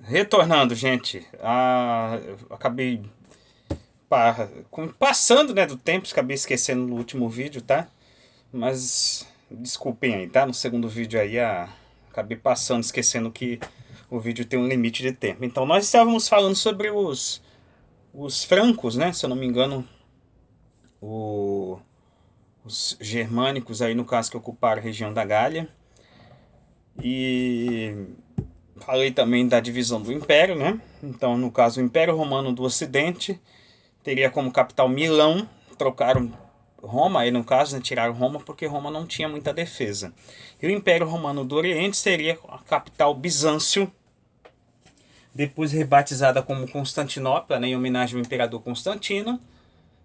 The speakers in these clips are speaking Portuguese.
Retornando, gente, eu acabei passando, né, do tempo, acabei esquecendo no último vídeo, tá? Mas desculpem aí, tá? No segundo vídeo aí, acabei passando, esquecendo que o vídeo tem um limite de tempo. Então, nós estávamos falando sobre os francos, né? Se eu não me engano, o- os germânicos aí, no caso, que ocuparam a região da Gália. E falei também da divisão do Império, né? Então, no caso, o Império Romano do Ocidente teria como capital Milão, trocaram Roma, aí no caso, né, tiraram Roma porque Roma não tinha muita defesa. E o Império Romano do Oriente seria a capital Bizâncio, depois rebatizada como Constantinopla, né, em homenagem ao imperador Constantino,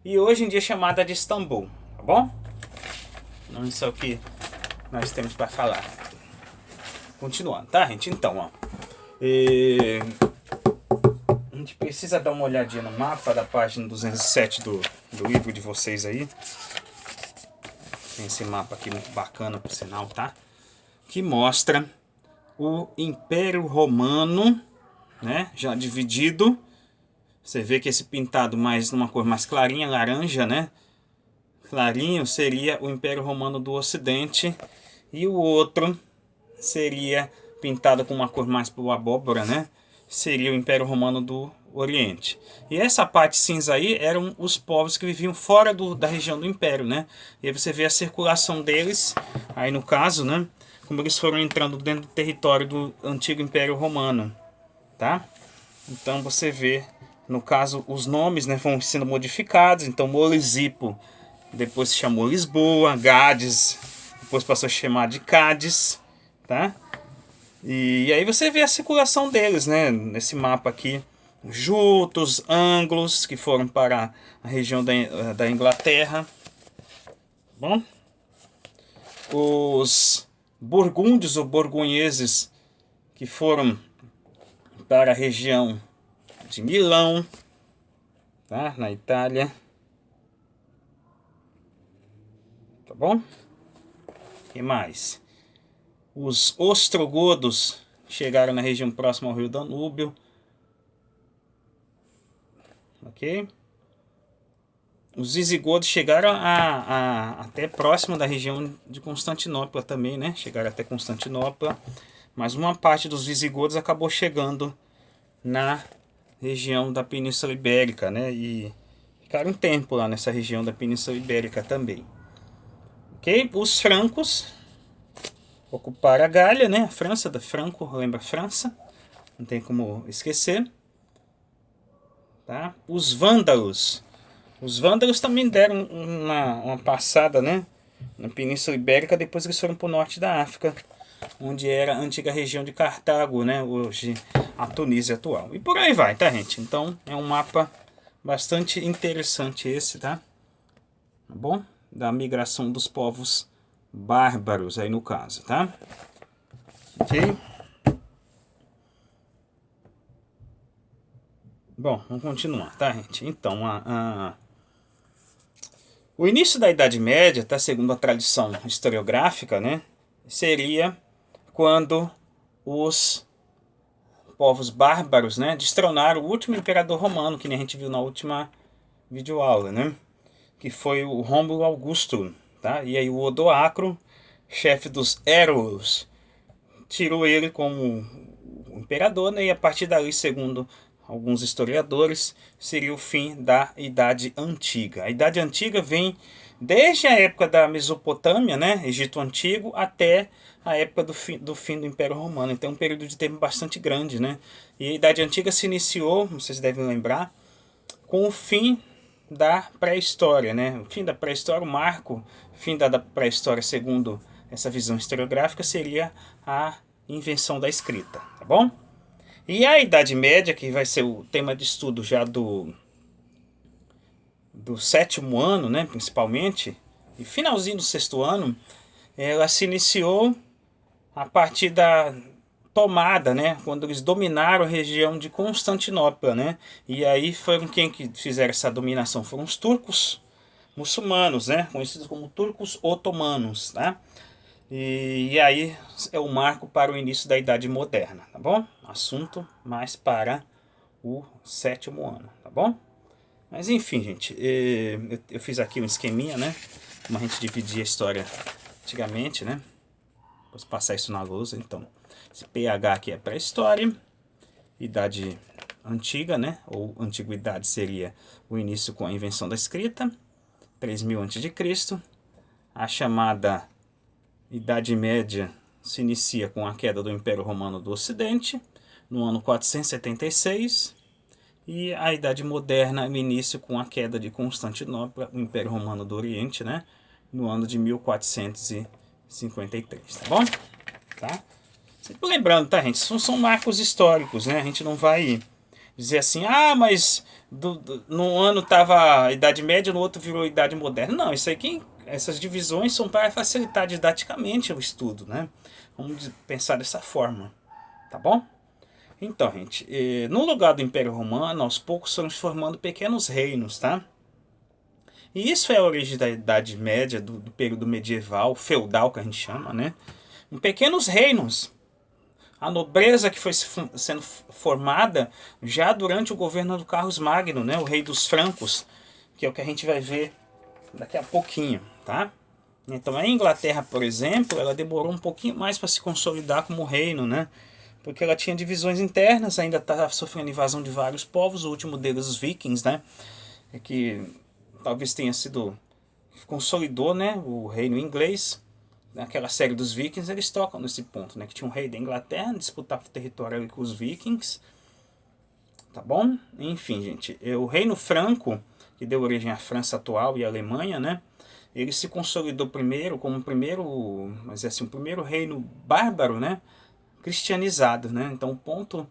e hoje em dia chamada de Istambul, tá bom? Então isso é o que nós temos para falar. Continuando, tá, gente? Então, ó. A gente precisa dar uma olhadinha no mapa da página 207 do livro de vocês aí. Tem esse mapa aqui muito bacana, por sinal, tá? Que mostra o Império Romano, né? Já dividido. Você vê que esse pintado mais numa cor mais clarinha, laranja, né? Clarinho seria o Império Romano do Ocidente. E o outro seria pintado com uma cor mais pro abóbora, né? Seria o Império Romano do Oriente. E essa parte cinza aí eram os povos que viviam fora da região do Império, né? E aí você vê a circulação deles, aí no caso, né? Como eles foram entrando dentro do território do antigo Império Romano, tá? Então você vê, no caso, os nomes, né, vão sendo modificados. Então Molisipo depois se chamou Lisboa, Gades depois passou a chamar de Cádiz, tá? E aí você vê a circulação deles, né? Nesse mapa aqui. Jutos, anglos, que foram para a região da Inglaterra. Bom, os burgúndios ou borgonheses, que foram para a região de Milão, tá? Na Itália. Tá bom? O que mais? Os ostrogodos chegaram na região próxima ao rio Danúbio. Ok? Os visigodos chegaram até próximo da região de Constantinopla também, né? Chegaram até Constantinopla. Mas uma parte dos visigodos acabou chegando na região da Península Ibérica, né? E ficaram um tempo lá nessa região da Península Ibérica também. Ok? Os francos ocuparam a Gália, né? A França, da Franco, lembra a França? Não tem como esquecer. Tá? Os vândalos também deram uma passada, né, na Península Ibérica, depois eles foram para o norte da África, onde era a antiga região de Cartago, né, hoje a Tunísia atual. E por aí vai, tá, gente? Então é um mapa bastante interessante esse, tá? Tá bom? Da migração dos povos bárbaros aí no caso, tá? Ok? Bom, vamos continuar, tá, gente? Então, o início da Idade Média, tá, segundo a tradição historiográfica, né, seria quando os povos bárbaros, né, destronaram o último imperador romano, que nem a gente viu na última videoaula, né, que foi o Rômulo Augusto, tá? E aí o Odoacro, chefe dos Érulos, tirou ele como imperador, né, e a partir dali, segundo alguns historiadores, seria o fim da Idade Antiga. A Idade Antiga vem desde a época da Mesopotâmia, né, Egito Antigo, até a época do fim do Império Romano. Então é um período de tempo bastante grande, né? E a Idade Antiga se iniciou, vocês devem lembrar, com o fim da pré-história, né? O fim da pré-história, o marco, fim da pré-história, segundo essa visão historiográfica, seria a invenção da escrita, tá bom? E a Idade Média, que vai ser o tema de estudo já do sétimo ano, né, principalmente, e finalzinho do sexto ano, ela se iniciou a partir da tomada, né, quando eles dominaram a região de Constantinopla, né, e aí foram quem que fizeram essa dominação? Foram os turcos muçulmanos, né, conhecidos como turcos otomanos, tá? E aí é o marco para o início da Idade Moderna, tá bom? Assunto mais para o 7º ano, tá bom? Mas enfim, gente, eu fiz aqui um esqueminha, né? Como a gente dividia a história antigamente, né? Vou passar isso na lousa, então. Esse PH aqui é pré-história, idade antiga, né? Ou antiguidade seria o início com a invenção da escrita, 3000 a.C. A chamada Idade Média se inicia com a queda do Império Romano do Ocidente, no ano 476, e a Idade Moderna, o início com a queda de Constantinopla, o Império Romano do Oriente, né, no ano de 1453, tá bom? Tá? Sempre lembrando, tá, gente? São marcos históricos, né? A gente não vai dizer assim, ah, mas no ano tava a Idade Média, no outro virou Idade Moderna. Não, isso aí, essas divisões são para facilitar didaticamente o estudo, né? Vamos pensar dessa forma, tá bom? Então, gente, no lugar do Império Romano, aos poucos foram se formando pequenos reinos, tá? E isso é a origem da Idade Média, do período medieval, feudal que a gente chama, né? Pequenos reinos. A nobreza que foi sendo formada já durante o governo do Carlos Magno, né? O rei dos francos, que é o que a gente vai ver daqui a pouquinho, tá? Então a Inglaterra, por exemplo, ela demorou um pouquinho mais para se consolidar como reino, né? Porque ela tinha divisões internas, ainda estava sofrendo invasão de vários povos, o último deles os vikings, né? Que talvez tenha sido, consolidou, né, o reino inglês. Naquela série dos vikings eles tocam nesse ponto, né, que tinha um rei da Inglaterra, disputava o território ali com os vikings, tá bom? Enfim, gente, o reino franco, que deu origem à França atual e à Alemanha, né, ele se consolidou primeiro como mas assim, o primeiro reino bárbaro, né, cristianizado, né? Então o ponto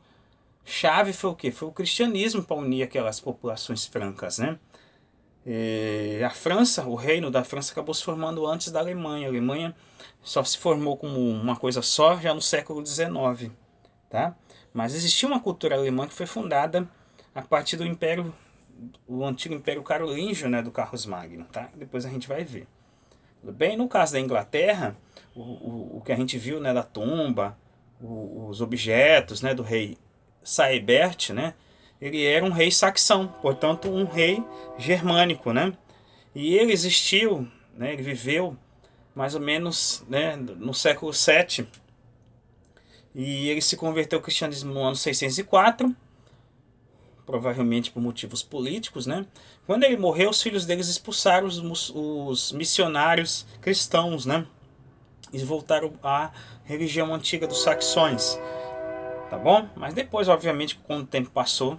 chave foi o quê? Foi o cristianismo para unir aquelas populações francas, né? A França, o reino da França acabou se formando antes da Alemanha. A Alemanha só se formou como uma coisa só já no século XIX, tá? Mas existia uma cultura alemã que foi fundada a partir do Império, o antigo Império Carolíngio, né, do Carlos Magno, tá? Depois a gente vai ver. Tudo bem? No caso da Inglaterra, o que a gente viu, né, da tumba, os objetos, né, do rei Saebert, né, ele era um rei saxão, portanto um rei germânico, né, e ele existiu, né, ele viveu mais ou menos, né, no século VII, e ele se converteu ao cristianismo no ano 604, provavelmente por motivos políticos, né. Quando ele morreu, os filhos deles expulsaram os missionários cristãos, né, e voltaram à religião antiga dos saxões, tá bom? Mas depois, obviamente, quando o tempo passou,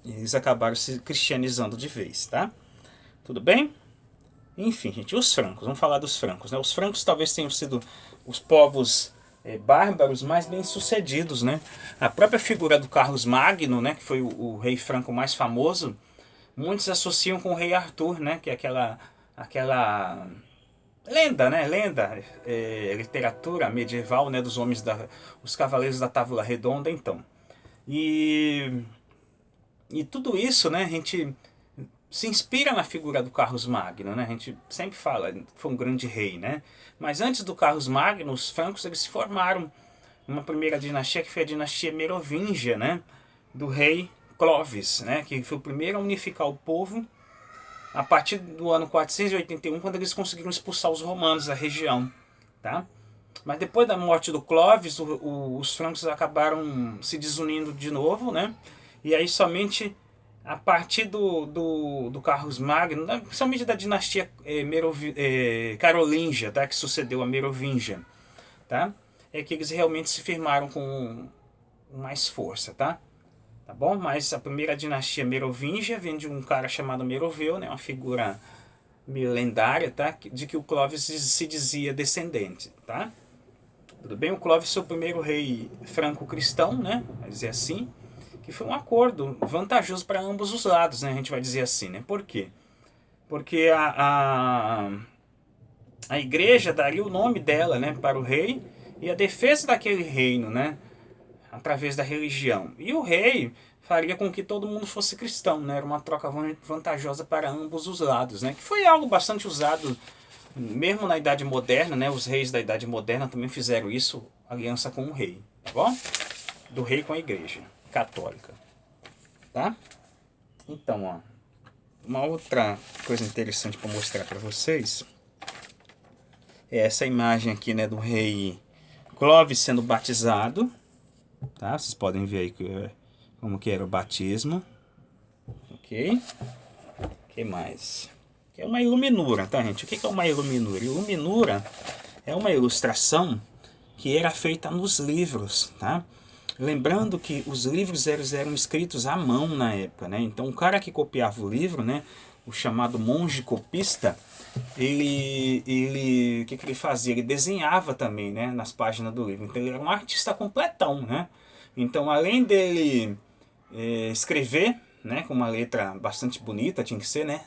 eles acabaram se cristianizando de vez, tá? Tudo bem? Enfim, gente, os francos, vamos falar dos francos, né? Os francos talvez tenham sido os povos bárbaros mais bem sucedidos, né? A própria figura do Carlos Magno, né, que foi o rei franco mais famoso, muitos associam com o rei Arthur, né, que é aquela lenda, né? Lenda, literatura medieval, né? Dos homens os cavaleiros da Távola Redonda, então. E tudo isso, né? A gente se inspira na figura do Carlos Magno, né? A gente sempre fala, foi um grande rei, né? Mas antes do Carlos Magno, os francos eles se formaram uma primeira dinastia que foi a dinastia merovingia, né? Do rei Clovis, né? Que foi o primeiro a unificar o povo a partir do ano 481, quando eles conseguiram expulsar os romanos da região, tá? Mas depois da morte do Clovis, os francos acabaram se desunindo de novo, né? E aí somente a partir do Carlos Magno, principalmente da dinastia carolíngia, tá? Que sucedeu a merovingia, tá? É que eles realmente se firmaram com mais força, tá? Tá bom? Mas a primeira dinastia merovingia vem de um cara chamado Meroveu, né? Uma figura meio lendária, tá? De que o Clovis se dizia descendente, tá? Tudo bem? O Clovis foi o primeiro rei franco-cristão, né? Vai dizer assim, que foi um acordo vantajoso para ambos os lados, né? A gente vai dizer assim, né? Por quê? Porque a igreja daria o nome dela, né, para o rei e a defesa daquele reino, né? Através da religião. E o rei faria com que todo mundo fosse cristão, né? Era uma troca vantajosa para ambos os lados, né? Que foi algo bastante usado Mesmo na Idade Moderna, né, os reis da Idade Moderna também fizeram isso, aliança com o rei, tá bom? Do rei com a igreja católica, tá? Então, ó, uma outra coisa interessante para mostrar para vocês é essa imagem aqui, né, do rei Clovis sendo batizado, tá? Vocês podem ver aí como que era o batismo, ok? O que mais? Que é uma iluminura, tá, gente? O que é uma iluminura? Iluminura é uma ilustração que era feita nos livros, tá? Lembrando que os livros eram escritos à mão na época, né? Então o cara que copiava o livro, né, o chamado monge copista, o que ele fazia? Ele desenhava também, né, nas páginas do livro. Então ele era um artista completão, né? Então além dele escrever, né, com uma letra bastante bonita, tinha que ser, né?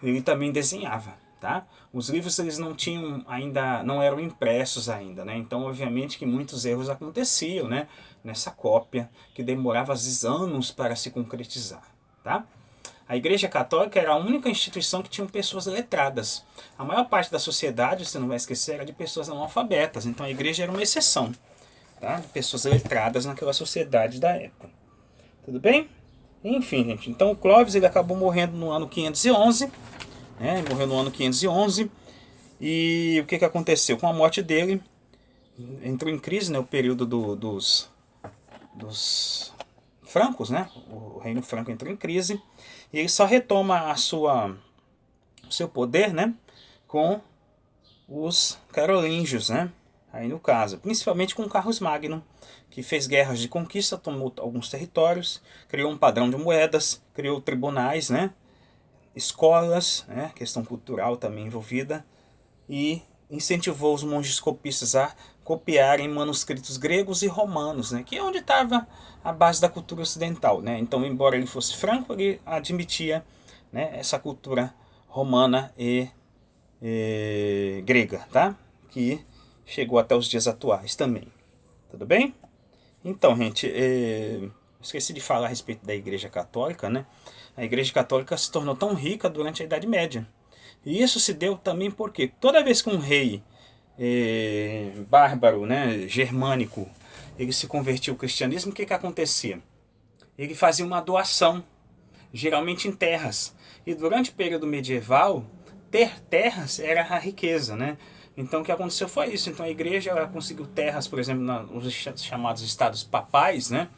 Ele também desenhava, tá? Os livros eles não tinham ainda, não eram impressos ainda, né? Então obviamente que muitos erros aconteciam, né, nessa cópia, que demorava às vezes anos para se concretizar, tá? A Igreja Católica era a única instituição que tinha pessoas letradas. A maior parte da sociedade, você não vai esquecer, era de pessoas analfabetas. Então a igreja era uma exceção, tá? De pessoas letradas naquela sociedade da época. Tudo bem? Enfim, gente. Então o Clovis ele acabou morrendo no ano 511, né? Morreu no ano 511. E o que aconteceu? Com a morte dele, entrou em crise, né, o período dos francos, né? O reino franco entrou em crise. E ele só retoma o seu poder, né, com os carolíngios, né? Aí no caso, principalmente com Carlos Magno, que fez guerras de conquista, tomou alguns territórios, criou um padrão de moedas, criou tribunais, né? Escolas, né? Questão cultural também envolvida, e incentivou os monges copistas a copiarem manuscritos gregos e romanos, né, que é onde estava a base da cultura ocidental, né? Então, embora ele fosse franco, ele admitia, né, essa cultura romana e grega, tá? Que chegou até os dias atuais também. Tudo bem? Então, gente, esqueci de falar a respeito da Igreja Católica, né? A Igreja Católica se tornou tão rica durante a Idade Média. E isso se deu também porque toda vez que um rei bárbaro, né, germânico, ele se convertia ao cristianismo, o que acontecia? Ele fazia uma doação, geralmente em terras. E durante o período medieval, ter terras era a riqueza, né? Então o que aconteceu foi isso. Então a igreja ela conseguiu terras, por exemplo, nos chamados estados papais, né?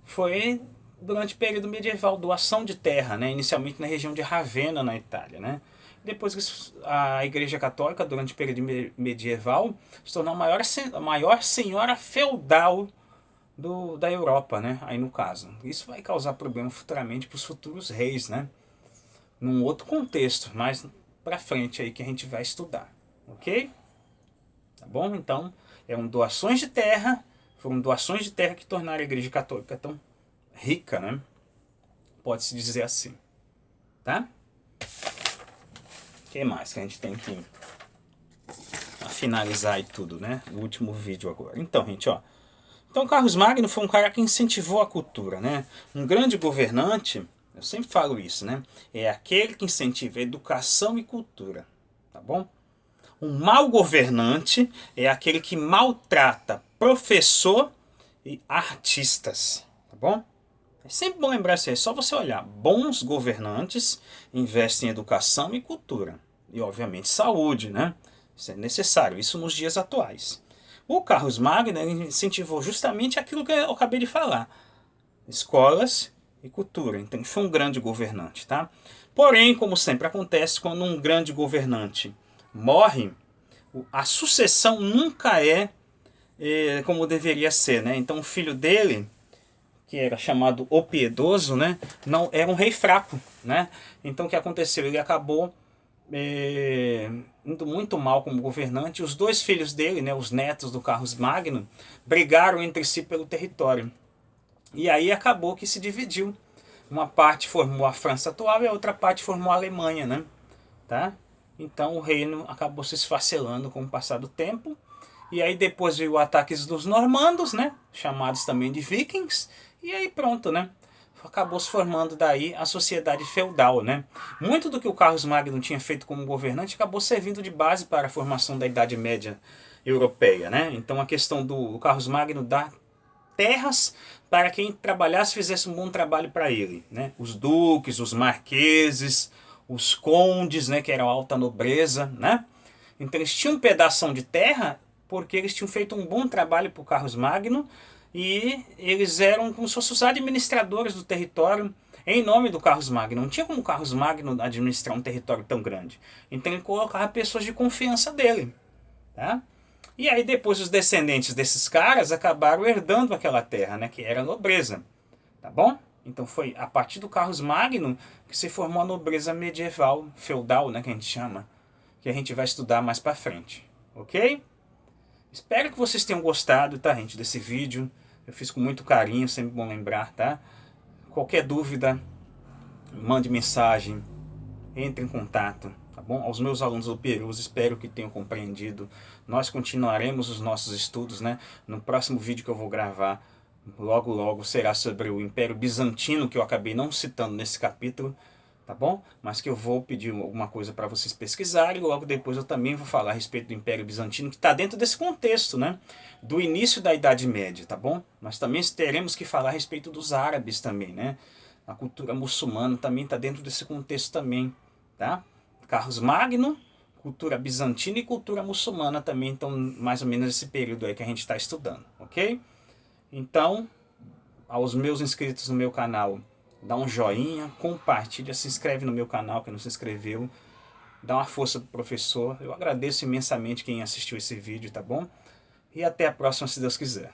Foi durante o período medieval, doação de terra, né? Inicialmente na região de Ravenna, na Itália, né? Depois a Igreja Católica, durante o período medieval, se tornou a maior senhora feudal da Europa, né? Aí no caso. Isso vai causar problema futuramente para os futuros reis, né? Num outro contexto, mais para frente aí que a gente vai estudar, ok? Tá bom? Então, foram doações de terra que tornaram a Igreja Católica tão rica, né? Pode-se dizer assim, tá? O que mais que a gente tem que finalizar e tudo, né? O último vídeo agora. Então, gente, ó. Então, Carlos Magno foi um cara que incentivou a cultura, né? Um grande governante, eu sempre falo isso, né? É aquele que incentiva a educação e cultura, tá bom? Um mau governante é aquele que maltrata professor e artistas, tá bom? É sempre bom lembrar isso aí, é só você olhar. Bons governantes investem em educação e cultura. E, obviamente, saúde, né? Isso é necessário, isso nos dias atuais. O Carlos Magno incentivou justamente aquilo que eu acabei de falar. Escolas e cultura. Então, foi um grande governante, tá? Porém, como sempre acontece, quando um grande governante morre, a sucessão nunca é como deveria ser, né? Então, o filho dele, que era chamado O Piedoso, né, não era um rei fraco, né? Então o que aconteceu? Ele acabou indo muito mal como governante. Os dois filhos dele, né, os netos do Carlos Magno, brigaram entre si pelo território. E aí acabou que se dividiu. Uma parte formou a França atual e a outra parte formou a Alemanha, né? Tá? Então o reino acabou se esfacelando com o passar do tempo. E aí depois veio o ataque dos normandos, né? Chamados também de vikings. E aí pronto, né? acabou se formando daí a sociedade feudal, né? Muito do que o Carlos Magno tinha feito como governante acabou servindo de base para a formação da Idade Média europeia, né? Então a questão do Carlos Magno dar terras para quem trabalhasse fizesse um bom trabalho para ele, né? Os duques, os marqueses, os condes, né, que eram alta nobreza, né? Então eles tinham um pedação de terra porque eles tinham feito um bom trabalho para o Carlos Magno e eles eram como se fossem os administradores do território em nome do Carlos Magno. Não tinha como o Carlos Magno administrar um território tão grande. Então ele colocava pessoas de confiança dele, tá? E aí depois os descendentes desses caras acabaram herdando aquela terra, né, que era a nobreza, tá bom? Então foi a partir do Carlos Magno que se formou a nobreza medieval, feudal, né, que a gente chama, que a gente vai estudar mais pra frente, ok? Espero que vocês tenham gostado, tá, gente, desse vídeo. Eu fiz com muito carinho, sempre bom lembrar, tá? Qualquer dúvida, mande mensagem, entre em contato, tá bom? Aos meus alunos do Perus, espero que tenham compreendido. Nós continuaremos os nossos estudos, né? No próximo vídeo que eu vou gravar, logo logo, será sobre o Império Bizantino, que eu acabei não citando nesse capítulo, tá bom? Mas que eu vou pedir alguma coisa para vocês pesquisarem, logo depois eu também vou falar a respeito do Império Bizantino, que está dentro desse contexto, né? Do início da Idade Média, tá bom? Nós também teremos que falar a respeito dos árabes também, né? A cultura muçulmana também está dentro desse contexto também, tá? Carlos Magno, cultura bizantina e cultura muçulmana também estão mais ou menos nesse período aí que a gente está estudando, ok? Então, aos meus inscritos no meu canal, dá um joinha, compartilha, se inscreve no meu canal que não se inscreveu, dá uma força pro professor. Eu agradeço imensamente quem assistiu esse vídeo, tá bom? E até a próxima, se Deus quiser.